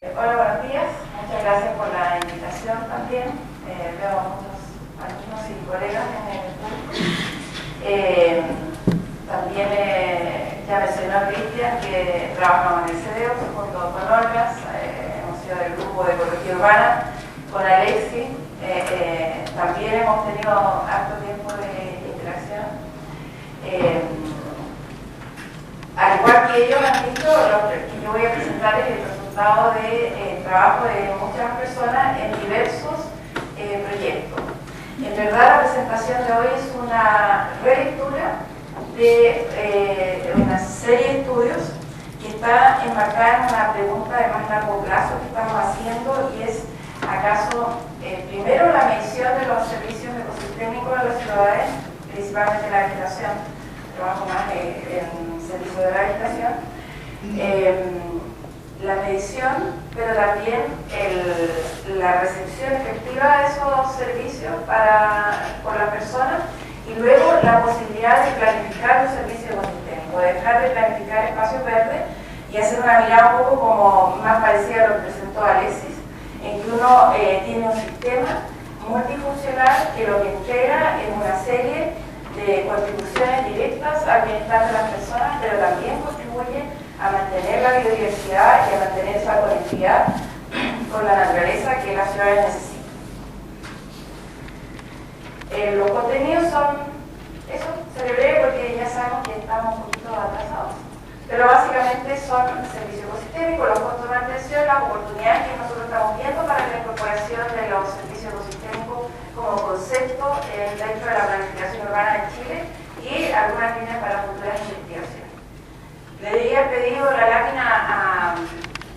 Hola, buenos días. Muchas gracias por la invitación también. Veo a muchos alumnos y colegas en el curso. También ya mencionó Cristian que trabajamos en el CDO junto con Olgas. Hemos sido del grupo de ecología urbana con Alexis. También hemos tenido harto tiempo de interacción. Al igual que ellos han dicho, lo que yo voy a presentar es el resultado del trabajo de muchas personas en diversos proyectos. En verdad, la presentación de hoy es una relectura de una serie de estudios que está enmarcada en una pregunta de más largo plazo que estamos haciendo, y es, ¿acaso primero la medición de los servicios ecosistémicos de las ciudades, principalmente la vegetación? Trabajo más en servicio de la habitación, la medición, pero también la recepción efectiva de esos servicios por las personas, y luego la posibilidad de planificar los servicios ecosistémicos, dejar de planificar espacios verdes y hacer una mirada un poco como más parecida a lo que presentó Alexis, en que uno tiene un sistema multifuncional que lo que integra es una serie de contribuciones directas al bienestar de las personas, pero también contribuye a mantener la biodiversidad y a mantener esa conectividad con la naturaleza que las ciudades necesitan. Los contenidos son, eso, seré breve porque ya sabemos que estamos un poquito atrasados, pero básicamente son servicios ecosistémicos, los costos de mantención, las oportunidades que nosotros estamos viendo para la incorporación de los servicios ecosistémicos como concepto dentro de la planificación urbana de Chile, y algunas líneas para futuras investigaciones. Le había pedido la lámina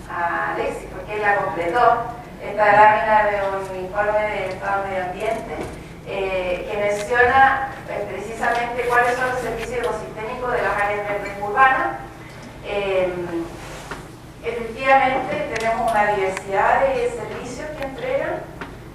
a Alexis porque él la completó, esta lámina de un informe del Estado del Medio Ambiente que menciona precisamente cuáles son los servicios ecosistémicos de las áreas verdes urbanas. Efectivamente tenemos una diversidad de servicios que entregan,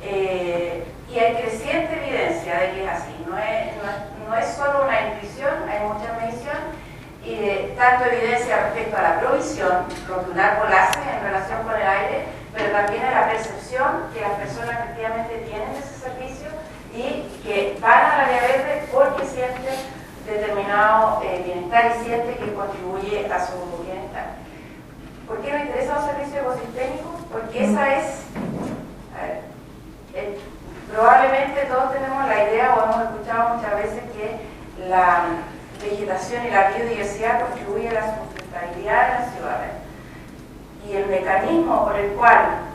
y hay creciente evidencia de que es así. No es solo una intuición, hay mucha medición y tanto evidencia respecto a la provisión, lo que un árbol hace en relación con el aire, pero también a la percepción que las personas efectivamente tienen de ese servicio y que van al área verde porque sienten determinado bienestar y sienten que contribuye a su bienestar. ¿Por qué me interesan los servicios ecosistémicos? Porque esa es, probablemente todos tenemos la idea o hemos escuchado muchas veces que la vegetación y la biodiversidad contribuye a la sustentabilidad de las ciudades. Y el mecanismo por el cual,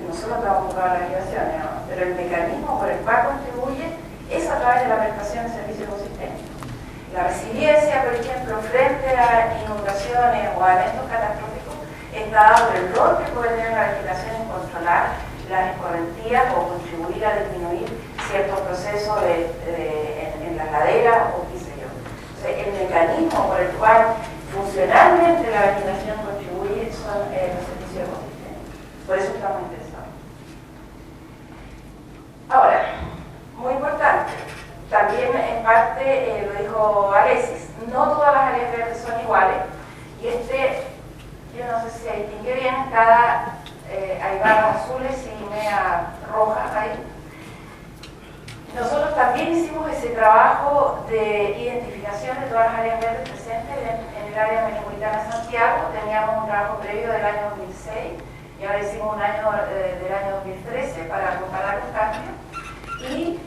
nosotros estamos enfocados en la vegetación, ¿no? Pero el mecanismo por el cual contribuye es a través de la prestación de servicios ecosistémicos. La resiliencia, por ejemplo, frente a inundaciones o a eventos catastróficos, está dado el rol que puede tener la vegetación en controlar las escorrentías o contribuir a disminuir ciertos procesos en las laderas o qué sé yo. O sea, el mecanismo por el cual funcionalmente la vegetación contribuye son los servicios ecosistémicos. Por eso estamos interesados. Ahora, muy importante, también en parte lo dijo Alexis, no todas las áreas verdes son iguales, y yo no sé si se distingue bien, hay barras azules y media rojas ahí. Nosotros también hicimos ese trabajo de identificación de todas las áreas verdes presentes en el área metropolitana de Santiago. Teníamos un trabajo previo del año 2006 y ahora hicimos un año del año 2013 para comparar los cambios, y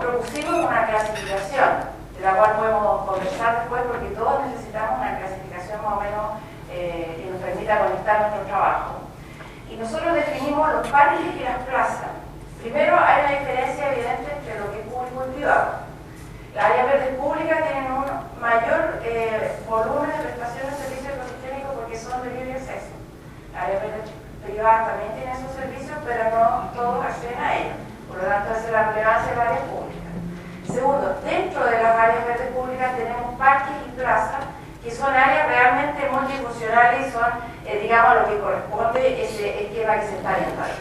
propusimos una clasificación de la cual podemos conversar después, porque todos necesitamos una clasificación más o menos que nos permita conectar nuestro trabajo. Y nosotros definimos los parques y las plazas. Primero, hay una diferencia evidente entre lo que es público y privado. Las áreas verdes públicas tienen un mayor volumen de prestación de servicios ecosistémicos porque son de libre acceso. Las áreas verdes privadas también tienen sus servicios, pero no todos acceden a ellos. Por lo tanto, esa es la relevancia de las áreas públicas. Segundo, dentro de las áreas verdes públicas tenemos parques y plazas, que son áreas realmente multifuncionales y son, digamos, lo que corresponde ese esquema que se está viendo ahí.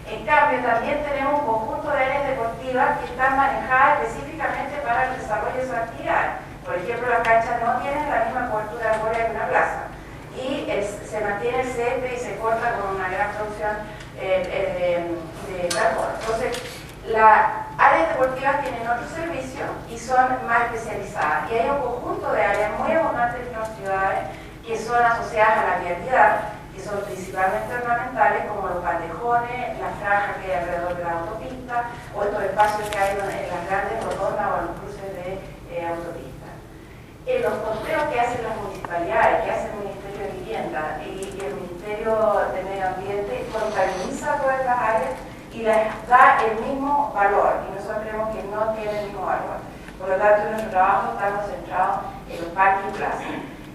En cambio, también tenemos un conjunto de áreas deportivas que están manejadas específicamente para el desarrollo de esas actividades. Por ejemplo, las canchas no tienen la misma cobertura arbórea que una plaza. y se mantiene el césped y se corta con una gran producción de carbono. Entonces, las áreas deportivas tienen otro servicio y son más especializadas. Y hay un conjunto de áreas muy abundantes en las ciudades que son asociadas a la vialidad, que son principalmente ornamentales, como los bandejones, las franjas que hay alrededor de la autopista, o estos espacios que hay en las grandes rotondas o en los cruces de autopistas. En los conteos que hacen las municipalidades, que hace el Ministerio de Vivienda y el Ministerio de Medio Ambiente, contabiliza todas estas áreas y les da el mismo valor, y nosotros creemos que no tiene el mismo valor. Por lo tanto, en nuestro trabajo está concentrado en los parques y plazas.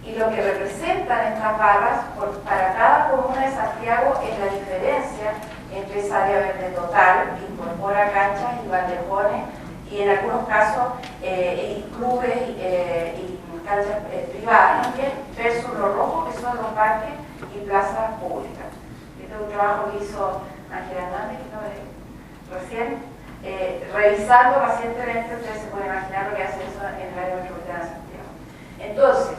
Y lo que representan estas barras para cada comuna de Santiago es la diferencia entre esa área verde total, que incorpora canchas y bandejones, y en algunos casos clubes y canchas privadas también, versus lo rojo, que son los parques y plazas públicas. Este es un trabajo que hizo Ángela Hernández, que no recién, revisando pacientemente. Ustedes se pueden imaginar lo que hace eso en el área metropolitana de Santiago. Entonces,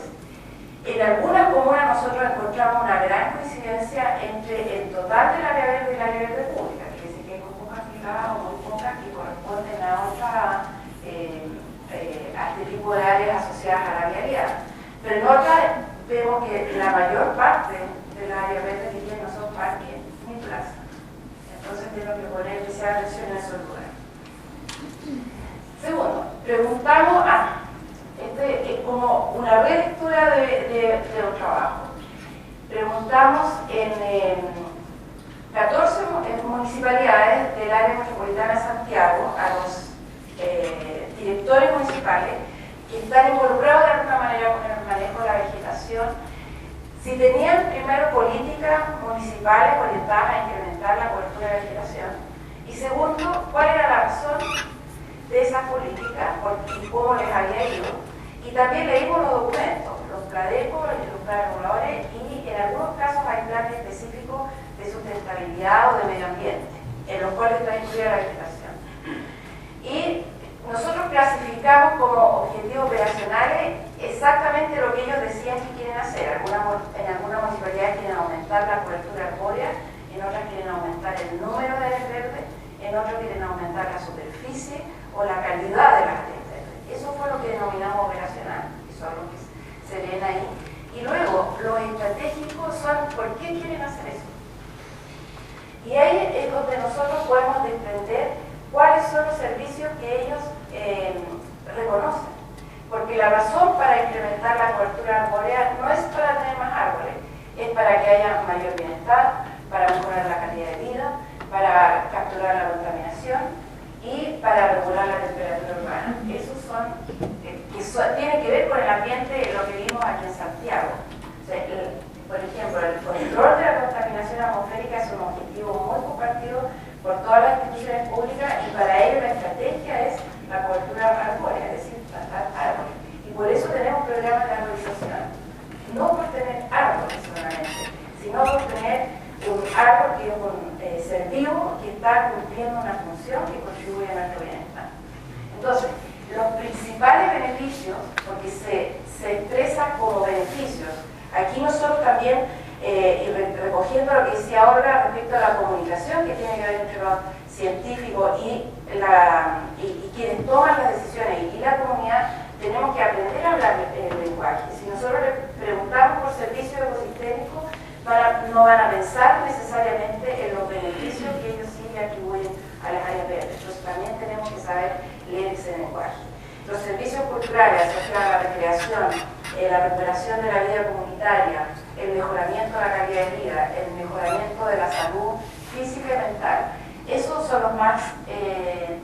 en algunas comunas nosotros encontramos una gran coincidencia entre el total del área verde y el área verde pública, que dice que hay muy pocas privadas o muy pocas que corresponden a este tipo de áreas asociadas a la vialidad. Pero en otras vemos que la mayor parte del área verde que tiene no son parques ni plazas. Entonces tengo que poner especial atención en esos lugares. Segundo, preguntamos este es como una relectura de un trabajo. Preguntamos en 14 municipalidades del área metropolitana de Santiago a los directores municipales que están involucrados de alguna manera con el manejo de la vegetación, si tenían primero políticas municipales orientadas a incrementar la cobertura de vegetación, y segundo, cuál era la razón de esas políticas y cómo les había ido. Y también leímos los documentos, los PLADECO, los planes reguladores, y en algunos casos hay planes específicos de sustentabilidad o de medio ambiente, en los cuales está incluida la vegetación. Y nosotros clasificamos como objetivos operacionales exactamente lo que ellos decían que quieren hacer. En algunas municipalidades quieren aumentar la cobertura arbórea, en otras quieren aumentar el número de áreas verdes, en otras quieren aumentar la superficie o la calidad de las áreas verdes. Eso fue lo que denominamos operacional, que son los que se ven ahí. Y luego, los estratégicos son por qué quieren hacer eso. Y ahí es donde nosotros podemos desprender cuáles son los servicios que ellos reconocen. Porque la razón para incrementar la cobertura arbórea no es para tener más árboles, es para que haya mayor bienestar, para mejorar la calidad de vida, para capturar la contaminación y para regular la temperatura urbana. Esos son, tienen que ver con el ambiente, lo que vimos aquí en Santiago. O sea, por ejemplo, el control de la contaminación atmosférica es un objetivo muy compartido por todas las instituciones públicas, y para ello la estrategia es la cobertura arbórea, es decir, plantar árboles. Y por eso tenemos programas de arborización. No por tener árboles solamente, sino por tener un árbol que es un ser vivo que está cumpliendo una función que contribuye a nuestro bienestar. Entonces, los principales beneficios, porque se expresan como beneficios, aquí nosotros también, recogiendo lo que decía Olga respecto a la comunicación que tiene que ver entre los científicos y quienes toman las decisiones y la comunidad, tenemos que aprender a hablar el lenguaje. Si nosotros le preguntamos por servicios ecosistémicos, no van a pensar necesariamente en los beneficios que ellos sí le atribuyen a las áreas verdes. Entonces también tenemos que saber leer ese lenguaje. Los servicios culturales asociados a la recreación, la recuperación de la vida comunitaria, el mejoramiento de la calidad de vida, el mejoramiento de la salud física y mental, esos son los más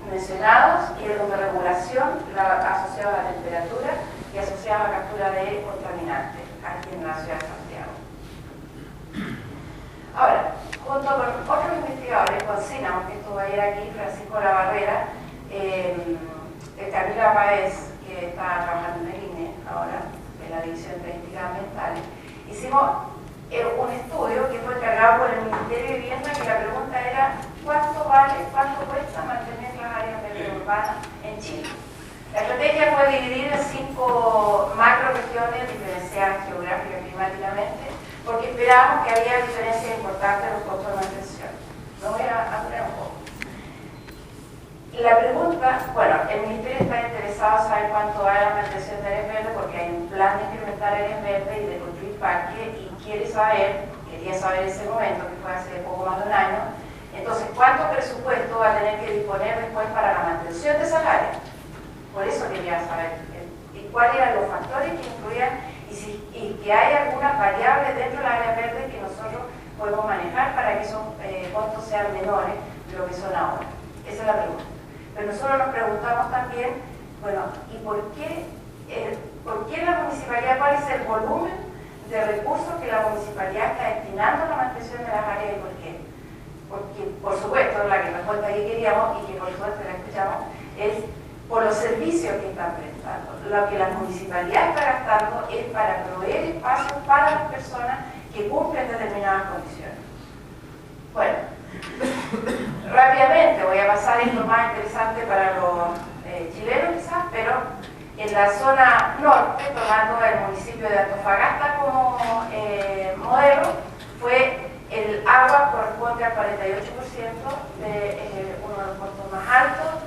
mencionados, y los de regulación asociados a la temperatura y asociados a la captura de contaminantes aquí en la ciudad de Santiago. Ahora, junto con otros investigadores, con Cinnamon, que estuvo ayer aquí, Francisco Labarrera, Camila Páez, que está trabajando en el INE ahora, en la División de Estadísticas Ambientales, hicimos un estudio que fue encargado por el Ministerio de Vivienda, que la pregunta era ¿cuánto cuesta mantener las áreas verdes urbanas en Chile? La estrategia fue dividida en 5 macroregiones diferenciadas geográfica y climáticamente, veamos que había diferencias importantes en los costos de mantención. Me voy a ampliar un poco. La pregunta, bueno, el Ministerio está interesado en saber cuánto va la mantención de áreas verdes porque hay un plan de incrementar áreas verdes y de construir parques y quería saber en ese momento, que fue hace poco más de un año, entonces, ¿cuánto presupuesto va a tener que disponer después para la mantención de esas áreas? Por eso quería saber cuáles eran los factores que influían y que hay algunas variables dentro de las áreas verdes que nosotros podemos manejar para que esos costos sean menores de lo que son ahora. Esa es la pregunta. Pero nosotros nos preguntamos también, bueno, ¿y por qué la municipalidad, cuál es el volumen de recursos que la municipalidad está destinando a la mantención de las áreas y por qué? Porque, por supuesto, la respuesta que queríamos y que por supuesto la escuchamos es por los servicios que están prestando. Lo que la municipalidad está gastando es para proveer espacios para las personas que cumplen determinadas condiciones. Bueno, rápidamente voy a pasar esto más interesante para los chilenos quizás, pero en la zona norte, tomando el municipio de Antofagasta como modelo, fue el agua corresponde al 48% de uno de los costos más altos,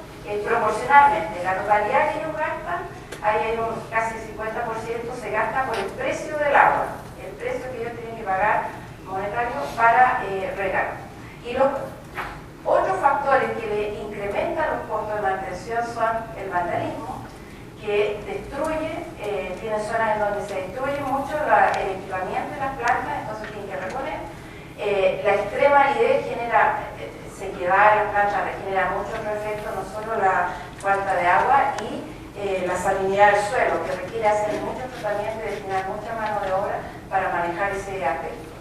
proporcionalmente. La totalidad que ellos gastan, ahí hay un casi 50% se gasta por el precio del agua, el precio que ellos tienen que pagar monetario para regar. Y los otros factores que le incrementan los costos de mantención son el vandalismo, que destruye, tiene zonas en donde se destruye mucho el equipamiento de las plantas, entonces tienen que reponer. La extrema aridez genera sequedad en las plantas, genera muchos otros efectos, no solo la falta de agua y la salinidad del suelo, que requiere hacer muchos tratamientos y destinar mucha mano de obra para manejar ese aspecto.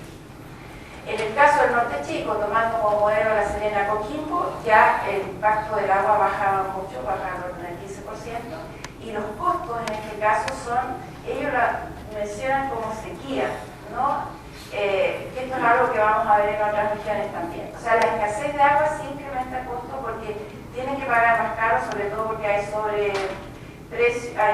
En el caso del Norte Chico, tomando como modelo La Serena Coquimbo, ya el impacto del agua bajaba mucho, bajaba en el 15%, y los costos en este caso son, ellos la mencionan como sequía, ¿no? Que esto es algo que vamos a ver en otras regiones también. O sea, la escasez de agua sí incrementa el costo porque tienen que pagar más caro, sobre todo porque hay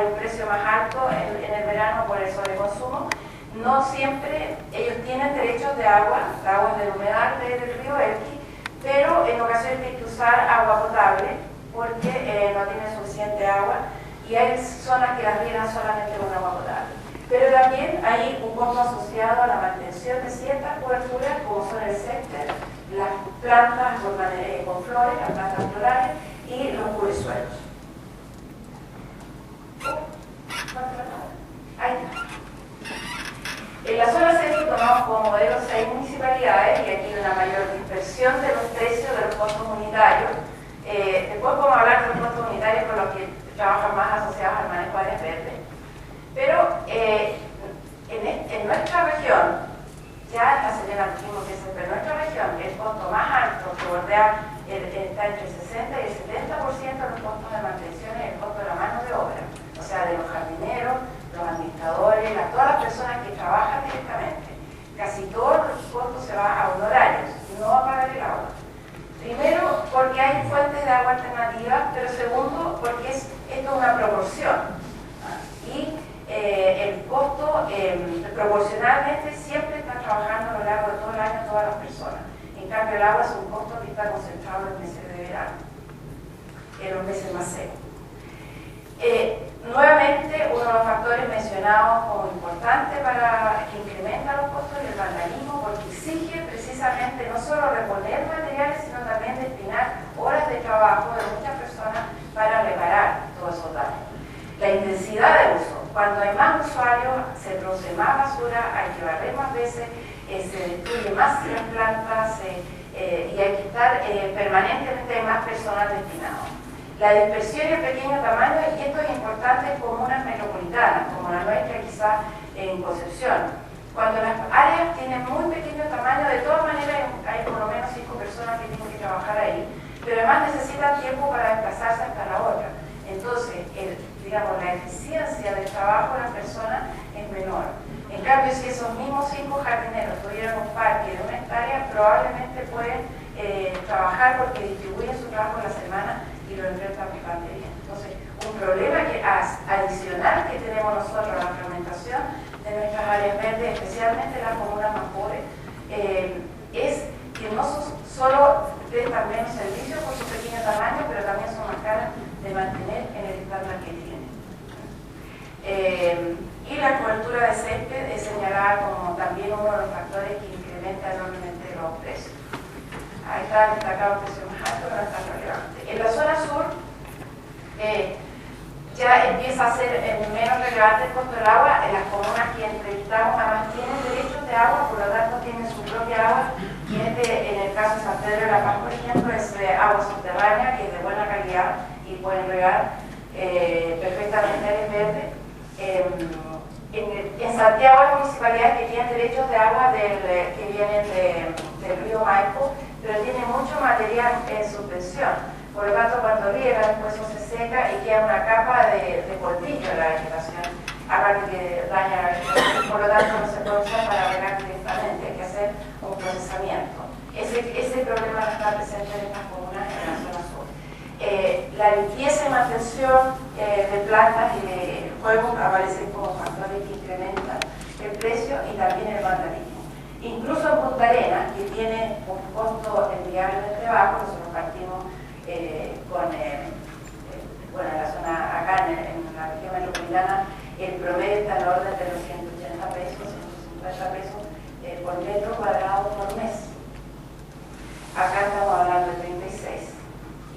un precio más alto en el verano por el sobreconsumo. No siempre ellos tienen derechos de agua, la agua es del humedal del río Elqui, pero en ocasiones tienen que usar agua potable porque no tienen suficiente agua y hay zonas que las riegan solamente con agua potable. Pero también hay un costo asociado a la mantención de ciertas coberturas, como son el césped, las plantas con flores, las plantas florales y los cubresuelos. Ahí está. En la zona centro tomamos como modelo 6 municipalidades y aquí hay una mayor dispersión de los precios de los costos unitarios. Después vamos a hablar de los costos unitarios con los que trabajan más asociados al manejo de áreas verdes. Pero en nuestra región, ya en La Serena dijimos que en nuestra región el costo más alto que bordea está entre el 60 y el 70% de los costos de mantención es el costo de la mano de obra, o sea, de los jardineros, los administradores, todas las personas que trabajan directamente. Casi todos los costos se van a honorarios, no a pagar el agua. Primero, porque hay fuentes de agua alternativas, pero segundo, porque esto es una proporción. Y el costo proporcionalmente siempre está trabajando a lo largo de todo el año todas las personas. En cambio, el agua es un costo que está concentrado en los meses de verano, en los meses más secos. Nuevamente, uno de los factores mencionados como importante para que incrementa los costos es el vandalismo, porque exige precisamente no solo reponer materiales, sino también destinar horas de trabajo de muchas personas para reparar todos esos daños. La intensidad de uso, cuando hay más usuarios, se produce más basura, hay que barrer más veces, se destruye más las plantas y hay que estar permanentemente, hay más personal destinado. La dispersión y el pequeño tamaño, y esto es importante en comunas metropolitanas, como la nuestra quizás en Concepción. Cuando las áreas tienen muy pequeño tamaño, de todas maneras hay por lo menos 5 personas que tienen que trabajar ahí, pero además necesitan tiempo para desplazarse hasta la otra. Entonces, digamos, la eficiencia del trabajo de las personas es menor. En cambio, si esos mismos 5 jardineros tuvieran un parque de 1 hectárea, probablemente pueden trabajar porque distribuyen su trabajo en la semana y lo enfrentan bastante bien. Entonces, un problema adicional que tenemos nosotros, la fragmentación de nuestras nuestras áreas verdes, especialmente las comunas más pobres, es que no solo prestan menos servicios por su pequeño tamaño, pero también son más caras de mantener en el estándar que tienen. Y la cobertura de césped es señalada como también uno de los factores que incrementa enormemente los precios. Ahí está destacado el precio más alto, pero no es tan relevante. En la zona sur ya empieza a ser menos relevante el costo del agua. En las comunas que entrevistamos además tienen derechos de agua, por lo tanto tienen su propia agua. Y en el caso de San Pedro de la Paz, por ejemplo, es agua subterránea que es de buena calidad y pueden regar perfectamente áreas verdes. En Santiago hay municipalidades que tienen derechos de agua que vienen del río Maipo, pero tienen mucho material en suspensión. Por lo tanto, cuando riega, después eso se seca y queda una capa de polvillo en la vegetación, aparte que daña la vegetación. Por lo tanto, no se puede usar para regar directamente, hay que hacer un procesamiento. Ese problema no está presente en estas comunas en la zona sur. La limpieza y mantención de plantas y de juegos aparecen como factores que incrementan el precio y también el vandalismo. Incluso en Punta Arenas, que tiene un costo enviablemente bajo, nosotros partimos bueno, en la zona acá, en la región metropolitana, el promedio está en el orden de los 180 pesos, 150 pesos por metro cuadrado por mes. Acá estamos hablando de 36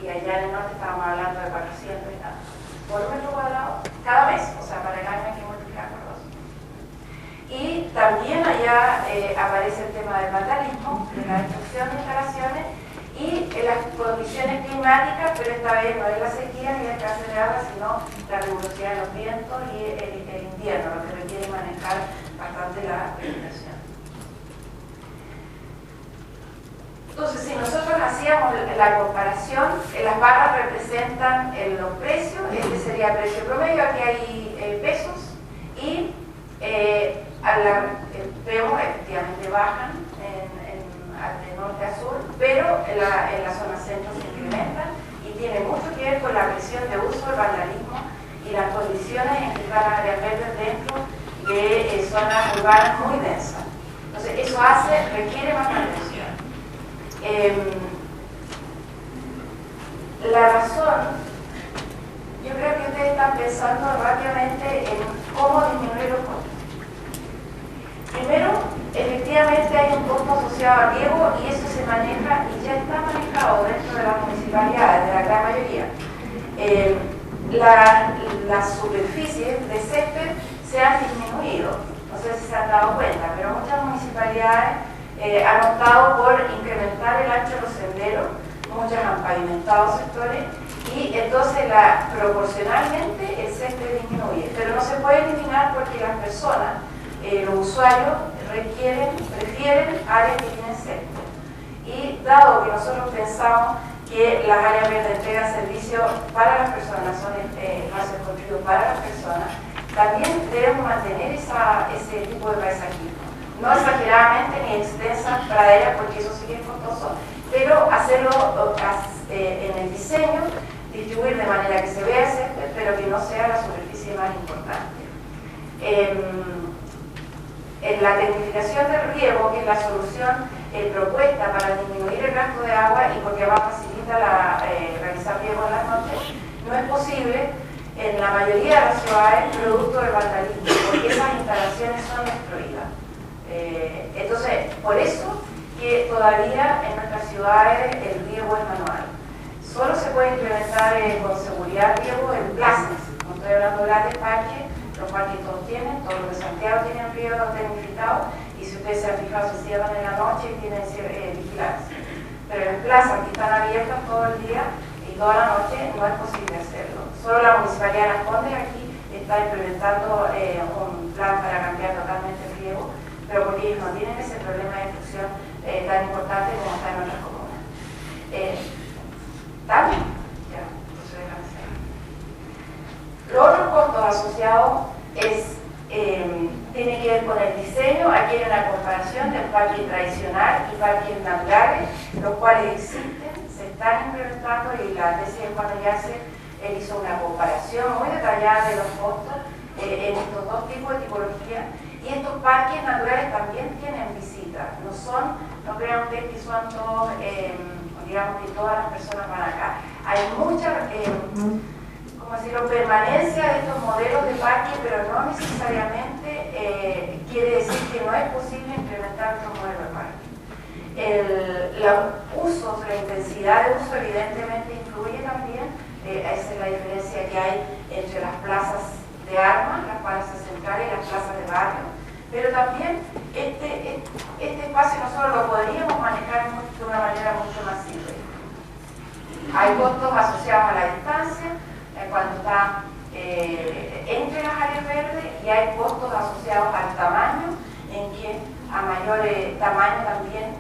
y allá en el norte estamos hablando de 400 y tantos por metro cuadrado cada mes, o sea, para el año hay que multiplicar por 2. Y también allá aparece el tema del vandalismo, de la destrucción de instalaciones y las condiciones climáticas, pero esta vez no es la sequía ni la escasez de agua, sino la rigurosidad de los vientos y el invierno, lo que requiere manejar bastante la vegetación. Entonces, si nosotros hacíamos la comparación, las barras representan los precios, este sería el precio promedio, aquí hay pesos, y vemos efectivamente bajan de norte a sur, pero en la zona centro se incrementan y tiene mucho que ver con la presión de uso, el vandalismo y las condiciones en que están las áreas verdes dentro de zonas urbanas muy densas. Entonces, eso requiere más atención. La razón, yo creo que ustedes están pensando rápidamente en cómo disminuir los costos. Primero, efectivamente hay un costo asociado a riego y eso se maneja y ya está manejado dentro de las municipalidades, de la gran mayoría. Las superficies de césped se han disminuido, no sé si se han dado cuenta, pero muchas municipalidades han optado por incrementar el ancho de los senderos, muchas han pavimentado sectores y entonces proporcionalmente el césped disminuye, pero no se puede eliminar porque las personas, los usuarios prefieren áreas que tienen césped. Y dado que nosotros pensamos que las áreas verdes entregan servicio para las personas, son espacios construidos para las personas, también debemos mantener ese tipo de paisajismo. No exageradamente ni extensas praderas, porque eso sí que es costoso, pero hacerlo en el diseño, distribuir de manera que se vea el césped, pero que no sea la superficie más importante. En la tecnificación del riego, que es la solución propuesta para disminuir el gasto de agua y porque además facilita realizar riego en las noches, no es posible en la mayoría de las ciudades producto del vandalismo, porque esas instalaciones son destruidas. Entonces, por eso que todavía en nuestras ciudades el riego es manual. Solo se puede implementar con seguridad riego en plazas. No estoy hablando de grandes parques, los parques todos tienen, todos los de Santiago tienen riego tecnificado y si ustedes se han fijado se cierran en la noche y tienen vigilancia. Pero en plazas que están abiertas todo el día y toda la noche no es posible hacerlo. Solo la Municipalidad de Las Condes aquí está implementando un plan para cambiar totalmente el riego, pero porque ellos no tienen ese problema de destrucción tan importante como está en otras comunas. ¿Está bien? Ya, entonces déjame hacer. Los otros costos asociados tiene que ver con el diseño. Aquí hay una comparación del parque tradicional y parques naturales, los cuales existen, se están implementando y la tesis de Juan Yacer, él hizo una comparación muy detallada de los costos en estos dos tipos de tipología Y estos parques naturales también tienen visitas, no crean ustedes que son todos, digamos que todas las personas van acá. Hay mucha, como decirlo, permanencia de estos modelos de parque, pero no necesariamente quiere decir que no es posible implementar otro modelo de parque. Los usos, la intensidad de uso evidentemente influye también, esa es la diferencia que hay entre las plazas de armas, las plazas centrales y las plazas de barrio, pero también este espacio nosotros lo podríamos manejar de una manera mucho más simple. Hay costos asociados a la distancia, cuando está entre las áreas verdes, y hay costos asociados al tamaño, en que a mayor tamaño también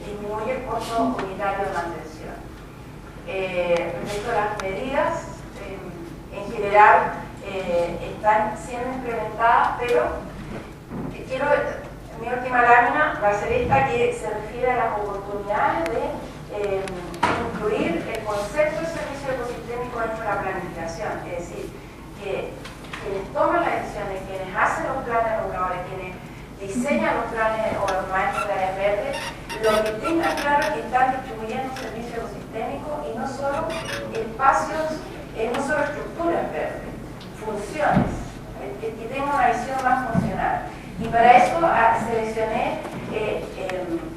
disminuye el costo unitario de mantención. Respecto a las medidas, en general están siendo implementadas, pero mi última lámina va a ser esta, que se refiere a las oportunidades de incluir el concepto de servicio ecosistémico dentro de la planificación, es decir, que quienes toman las decisiones, quienes hacen los planes locales, quienes diseñan los planes o los maestros de áreas verdes, lo que tengan claro es que están distribuyendo un servicio ecosistémico y no solo espacios, no solo estructuras verdes, funciones, que tengan una visión más funcional. Y para eso seleccioné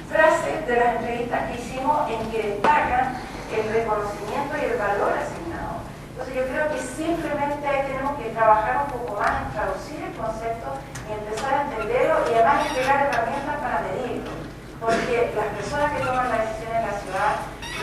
frases de las entrevistas que hicimos en que destacan el reconocimiento y el valor asignado. Entonces yo creo que simplemente ahí tenemos que trabajar un poco más en traducir el concepto y empezar a entenderlo, y además entregar herramientas para medirlo. Porque las personas que toman la decisión en la ciudad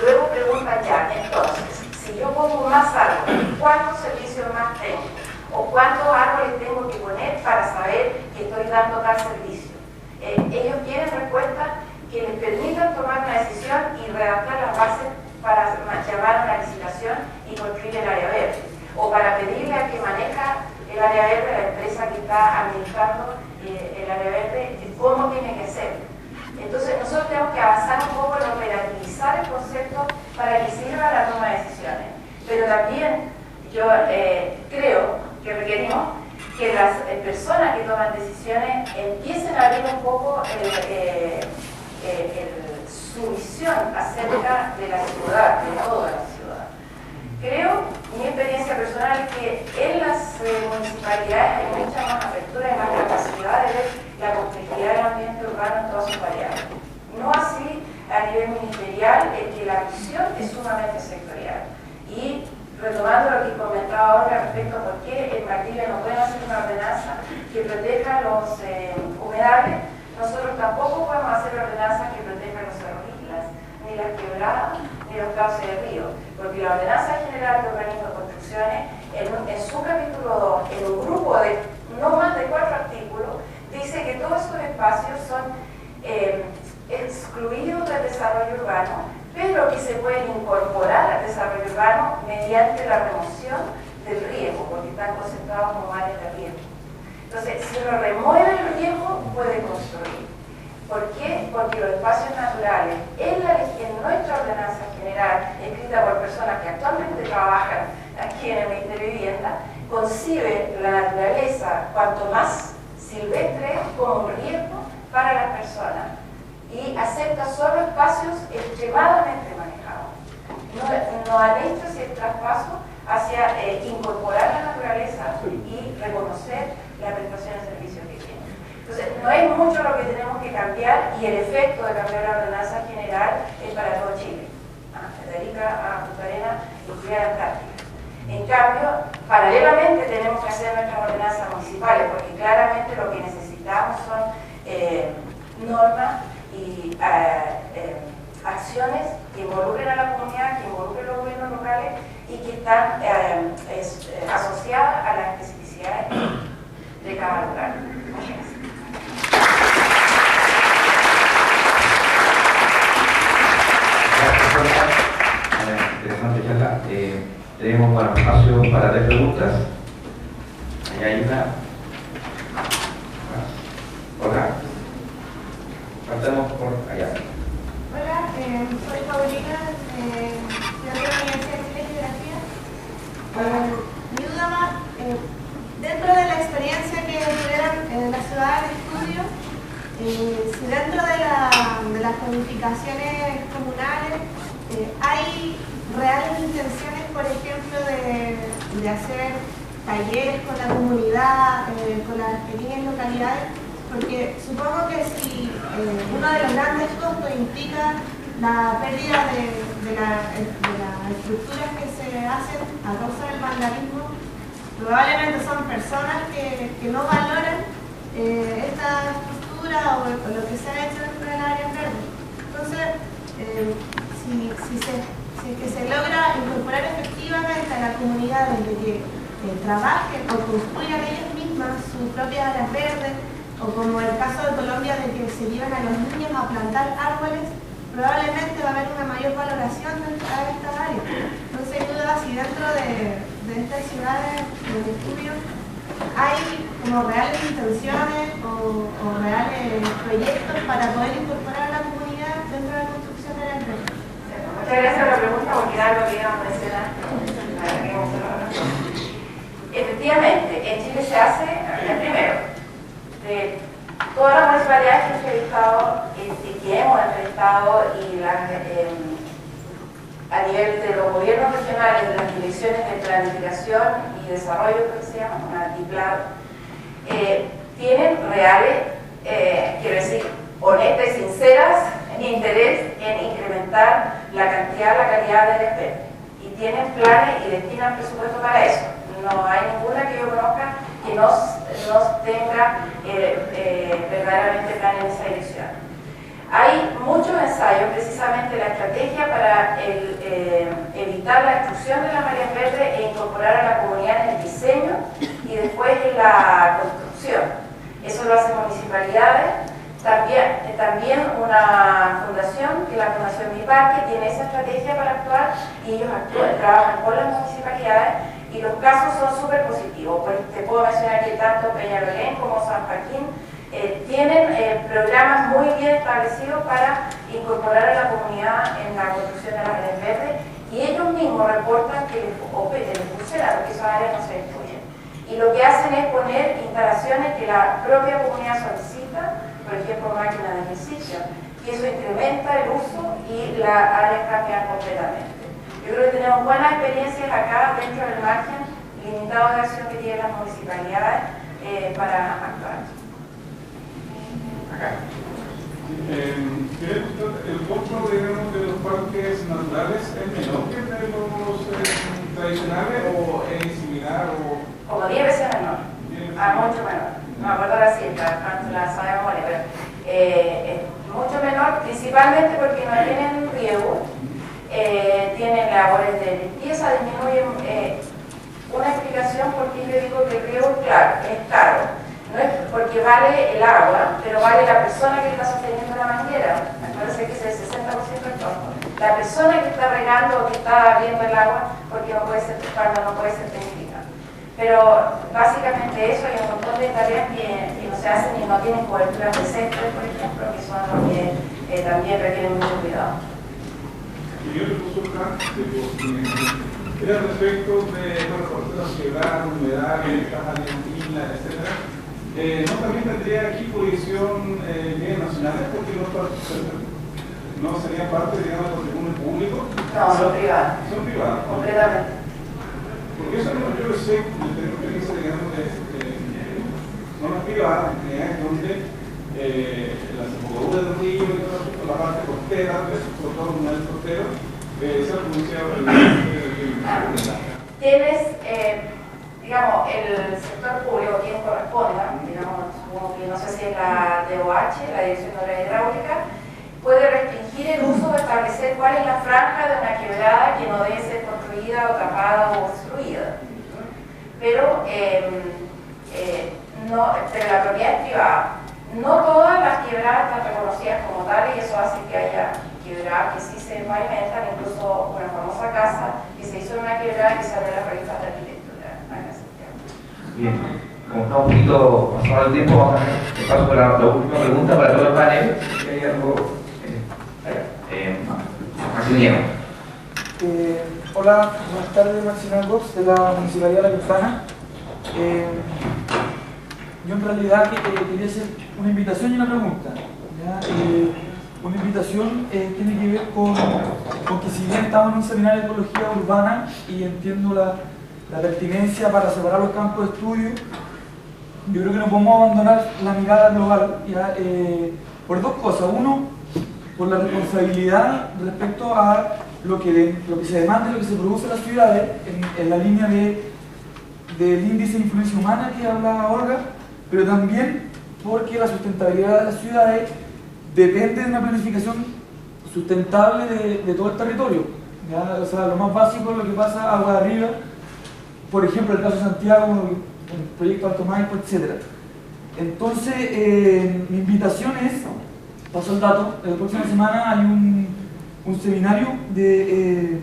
luego preguntan ya, entonces, si yo pongo más árboles, ¿cuántos servicios más tengo? ¿O cuántos árboles tengo que poner para saber que estoy dando tal servicio? Ellos quieren respuestas que les permitan tomar una decisión y redactar las bases para llamar a una licitación y construir el área verde, o para pedirle a que maneja el área verde, la empresa que está administrando el área verde, cómo tiene que ser. Entonces nosotros tenemos que avanzar un poco en operativizar el concepto para que sirva a la toma de decisiones, pero también yo creo que requerimos que las personas que toman decisiones empiecen a abrir un poco su visión acerca de la ciudad, de toda la ciudad. Creo, mi experiencia personal, es que en las municipalidades hay mucha más apertura y más capacidad de ver la complejidad del ambiente urbano en todas sus variables. No así a nivel ministerial, en que la visión es sumamente sectorial. Y retomando lo que comentaba ahora respecto a por qué en Valdivia no pueden hacer una ordenanza que proteja los humedales, nosotros tampoco podemos hacer ordenanzas que protejan los cerros islas, ni las quebradas, ni los cauces de río, porque la Ordenanza General de Urbanismo y Construcciones, en su capítulo 2, en un grupo de no más de 4 artículos, dice que todos estos espacios son excluidos del desarrollo urbano, pero que se pueden incorporar al desarrollo urbano mediante la remoción del riesgo, porque están concentrados como áreas de riesgo. Entonces, si uno remueve el riesgo, puede construir. ¿Por qué? Porque los espacios naturales, en nuestra ordenanza general, escrita por personas que actualmente trabajan aquí en el Ministerio de Vivienda, concibe la naturaleza, cuanto más silvestre, como un riesgo para las personas, y acepta solo espacios extremadamente manejados. No han hecho ese traspaso hacia incorporar la naturaleza y reconocer la prestación de servicios que tiene. Entonces, no es mucho lo que tenemos que cambiar, y el efecto de cambiar la ordenanza general es para todo Chile, desde Arica a Punta Arenas, incluida la Antártica. En cambio, paralelamente tenemos que hacer nuestras ordenanzas municipales, porque claramente lo que necesitamos son normas y acciones que involucren a la comunidad, que involucren los gobiernos locales y que están asociadas a las especificidades de cada lugar. Muchas gracias. Interesante charla. Tenemos espacio para 3 preguntas. Allá hay una. Hola. Partamos por allá. Hola, soy Paulina, de la Universidad de Geografía. Mi duda más, dentro de la experiencia que tuvieron en la ciudad si dentro de las planificaciones comunales hay reales intenciones, por ejemplo, de hacer talleres con la comunidad, con las pequeñas localidades, porque supongo que si uno de los grandes costos implica la pérdida de las estructuras que se hacen a causa del vandalismo, probablemente son personas que no valoran esta estructura o lo que se ha hecho dentro del área verde. Entonces, si se logra incorporar efectivamente a la comunidad desde que trabajen o construyan ellas mismas sus propias áreas verdes, o como el caso de Colombia de que se llevan a los niños a plantar árboles, probablemente va a haber una mayor valoración de estas áreas. Entonces, duda si dentro de estas ciudades de estudio hay como reales intenciones o reales proyectos para poder incorporar a la comunidad dentro de la construcción de áreas verdes. Muchas gracias por la pregunta, porque era algo que iba a mencionar. Efectivamente, en Chile se hace, primero, de todas las municipalidades que he entrevistado y que hemos entrevistado y a nivel de los gobiernos regionales, de las direcciones de planificación y desarrollo, que se llama, una DIPLAD, tienen reales, quiero decir, honestas y sinceras interés en incrementar la cantidad, la calidad del verde, y tienen planes y destinan presupuesto para eso. No hay ninguna que yo conozca que no tenga verdaderamente plan en esa dirección. Hay muchos ensayos, precisamente la estrategia para evitar la destrucción de las áreas verdes e incorporar a la comunidad en el diseño y después en la construcción. Eso lo hacen municipalidades. También una fundación, que es la Fundación Mi Parque, tiene esa estrategia para actuar y ellos trabajan con las municipalidades y los casos son súper positivos. Pues te puedo mencionar que tanto Peñalolén como San Joaquín tienen programas muy bien establecidos para incorporar a la comunidad en la construcción de las áreas verdes y ellos mismos reportan que les funciona, porque esas áreas no se destruyen. Y lo que hacen es poner instalaciones que la propia comunidad solicita, por ejemplo, máquinas de ejercicio, y eso incrementa el uso y las áreas cambian completamente. Yo creo que tenemos buenas experiencias acá dentro del margen limitado de acción que tienen las municipalidades para actuar. Acá. El costo, digamos, de los parques naturales es menor que el de los tradicionales o es similar o... Como 10 veces menor, mucho menor. No me acuerdo la cifra, no la sabe de memoria, pero es mucho menor, principalmente porque no tienen riego, tienen labores de limpieza, disminuyen. Una explicación por qué yo digo que el riego, claro, es caro. No es porque vale el agua, pero vale la persona que está sosteniendo la manguera. Me parece que es el 60% del costo. La persona que está regando o que está abriendo el agua, porque no puede ser, cuando no puede ser técnica. Pero básicamente eso, hay un montón de tareas que no se hacen y no tienen coberturas de césped, por ejemplo, que son los que también requieren mucho cuidado. Y yo le consulta era respecto de la ciudad, humedades, cajas argentinas, etc. ¿No también tendría aquí posición bienes nacionales porque no sería parte, digamos, del patrimonio público? No, son privadas. Son privadas. Completamente. Porque eso yo lo sé, tengo experiencia, digamos, de zonas privadas, donde la desembocadura del río y toda la parte costera, sobre todo el costero, se ha pronunciado Tienes, digamos, el sector público, quien corresponda, digamos, supongo que no sé si es la DOH, la Dirección de Obras Hidráulicas, puede restringir el uso o establecer cuál es la franja de una quebrada que no debe ser construida o tapada o obstruida. Pero, la propiedad es privada. No todas las quebradas están reconocidas como tales y eso hace que haya quebradas que sí se pavimentan, incluso una famosa casa que se hizo en una quebrada que sale de la revista de arquitectura. Bien, como está un poquito pasado el tiempo, vamos a paso por la última pregunta para todo el panel. Si hay algo. Maximiliano. Hola, buenas tardes, Maximiliano Gox, de la Municipalidad de La Pintana. yo en realidad quería hacer una invitación y una pregunta. ¿Ya? Una invitación tiene que ver con que si bien estamos en un seminario de ecología urbana y entiendo la pertinencia para separar los campos de estudio, yo creo que no podemos abandonar la mirada global, ¿ya? Por dos cosas. Uno, por la responsabilidad respecto a lo que se demanda y lo que se produce en las ciudades, en la línea del índice de influencia humana que hablaba Olga, pero también porque la sustentabilidad de las ciudades depende de una planificación sustentable de todo el territorio. ¿Ya? O sea, lo más básico es lo que pasa agua arriba, por ejemplo, el caso de Santiago, el proyecto Alto Maipo, etc. Entonces, mi invitación es, paso el dato, la próxima semana hay un seminario del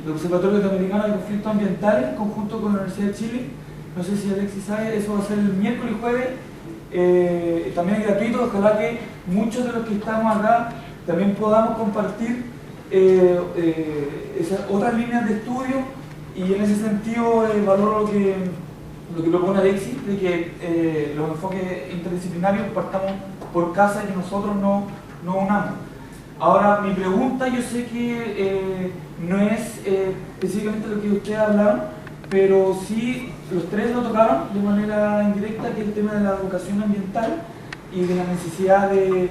Observatorio Latinoamericano de Conflictos Ambientales, en conjunto con la Universidad de Chile. No sé si Alexis sabe, eso va a ser el miércoles y jueves, también es gratuito. Ojalá que muchos de los que estamos acá también podamos compartir esas otras líneas de estudio, y en ese sentido valoro lo que propone Alexis, de que los enfoques interdisciplinarios partamos por casa y que nosotros no unamos. Ahora, mi pregunta, yo sé que no es específicamente lo que ustedes hablaron, pero sí los tres lo tocaron de manera indirecta, que es el tema de la educación ambiental y de la necesidad de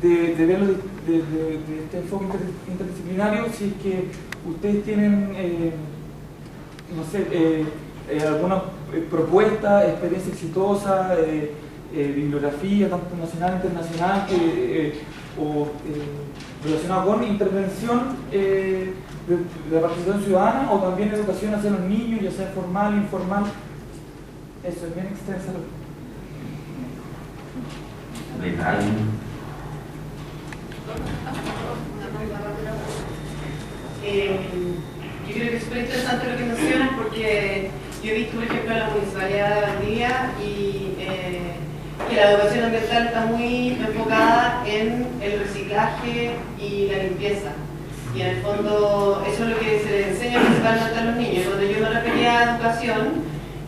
verlo de este enfoque interdisciplinario. Si es que ustedes tienen, no sé, alguna propuesta, experiencia exitosa, bibliografía, tanto nacional, internacional, o relacionada con intervención de la participación ciudadana, o también educación hacia los niños, ya sea formal, informal. Eso es bien extensa. Yo creo que es súper interesante lo que mencionas, porque yo he visto, por ejemplo, en la Municipalidad de Valdivia que la educación ambiental está muy enfocada en el reciclaje y la limpieza. Y en el fondo eso es lo que se les enseña principalmente a los niños. Cuando yo me refería a educación,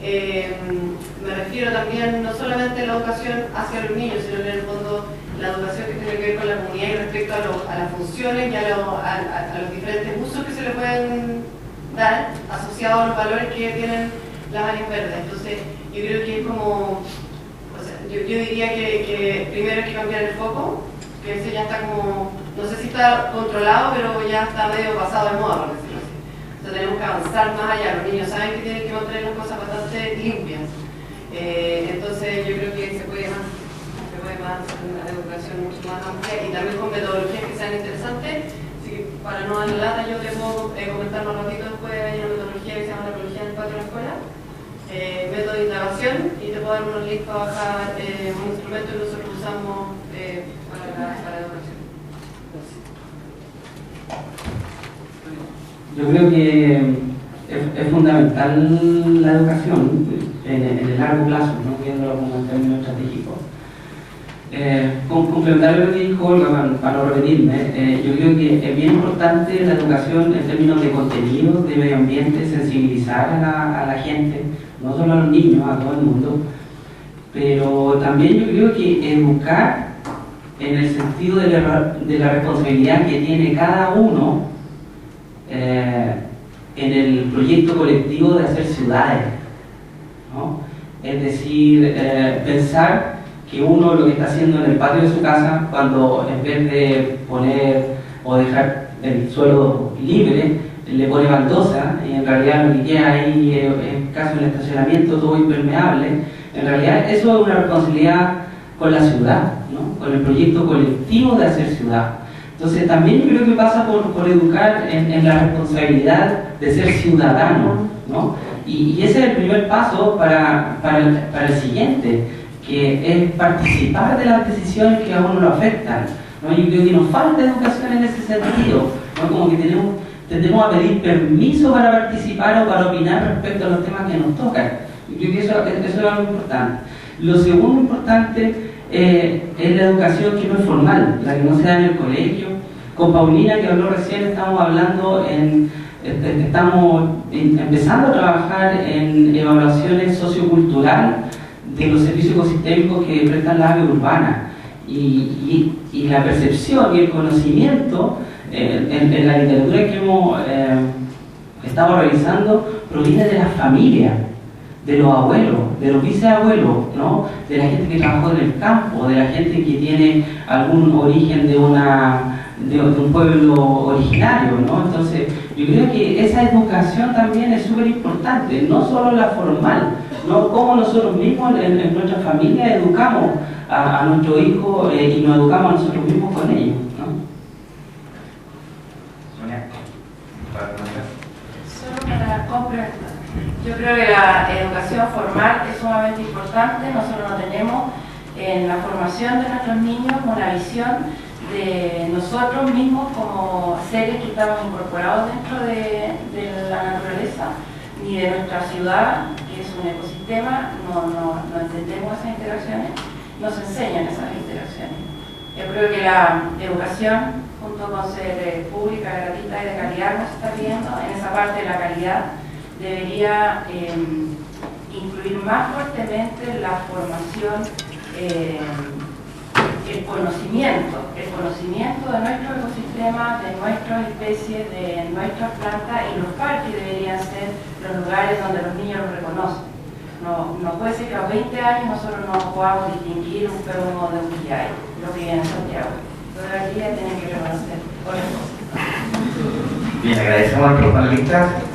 me refiero también no solamente a la educación hacia los niños, sino que en el fondo la educación que tiene que ver con la comunidad y respecto a las funciones y a los diferentes usos que se le pueden dar asociados a los valores que tienen las áreas verdes. Entonces yo creo que es como, o sea, yo diría que primero hay que cambiar el foco, que ese ya está como, no sé si está controlado, pero ya está medio pasado de moda, por decirlo así. O sea, tenemos que avanzar más allá. Los niños saben que tienen que mantener las cosas bastante limpias. Entonces yo creo que se puede más una educación mucho más amplia y también con metodologías que sean interesantes. Así que para no dar la lata, yo te puedo comentar más ratito después. Hay una metodología que se llama la ecología del patio de la escuela, método de indagación, y te puedo dar unos links para bajar un instrumento que nosotros usamos para educación. Yo creo que es fundamental la educación en el largo plazo, no viéndolo como en términos estratégicos. Complementar lo que dijo Olga, para no repetirme, yo creo que es bien importante la educación en términos de contenido, de medio ambiente, sensibilizar a la gente, no solo a los niños, a todo el mundo, pero también yo creo que educar en el sentido de la responsabilidad que tiene cada uno en el proyecto colectivo de hacer ciudades, ¿no? Es decir, pensar que uno lo que está haciendo en el patio de su casa, cuando en vez de poner o dejar el suelo libre, le pone baldosa, y en realidad lo que queda ahí es casi un estacionamiento todo impermeable, en realidad eso es una responsabilidad con la ciudad, ¿no? Con el proyecto colectivo de hacer ciudad. Entonces también yo creo que pasa por educar en la responsabilidad de ser ciudadano, ¿no? Y ese es el primer paso para el siguiente, que es participar de las decisiones que a uno lo afectan, ¿no? Yo creo que nos falta educación en ese sentido, ¿no? Como que tendemos a pedir permiso para participar o para opinar respecto a los temas que nos tocan. Yo creo que eso es algo importante. Lo segundo importante es la educación que no es formal, la que no se da en el colegio. Con Paulina, que habló recién, estamos empezando a trabajar en evaluaciones socioculturales de los servicios ecosistémicos que prestan las áreas urbanas. Y la percepción y el conocimiento en la literatura que hemos estado realizando proviene de las familias, de los abuelos, de los bisabuelos, ¿no? De la gente que trabajó en el campo, de la gente que tiene algún origen de un pueblo originario, ¿no? Entonces, yo creo que esa educación también es súper importante, no solo la formal, ¿no? Cómo nosotros mismos en nuestra familia educamos a nuestros hijos y nos educamos a nosotros mismos con ellos, ¿no? Sonia, para comentar. Solo para complementar. Yo creo que la educación formal es sumamente importante. Nosotros no tenemos en la formación de nuestros niños una visión de nosotros mismos como seres que estamos incorporados dentro de la naturaleza, ni de nuestra ciudad, que es un ecosistema. No entendemos esas interacciones, nos enseñan esas interacciones. Yo creo que la educación, junto con ser pública, gratuita y de calidad, nos está viendo en esa parte de la calidad. Debería incluir más fuertemente la formación, el conocimiento de nuestro ecosistema, de nuestras especies, de nuestras plantas, y los parques deberían ser los lugares donde los niños lo reconocen. No puede ser que a los 20 años nosotros no podamos distinguir un perro de un quillay, lo que viene en Santiago. Entonces aquí ya tienen que reconocer otras cosas. Bien, agradecemos a nuestros panelistas.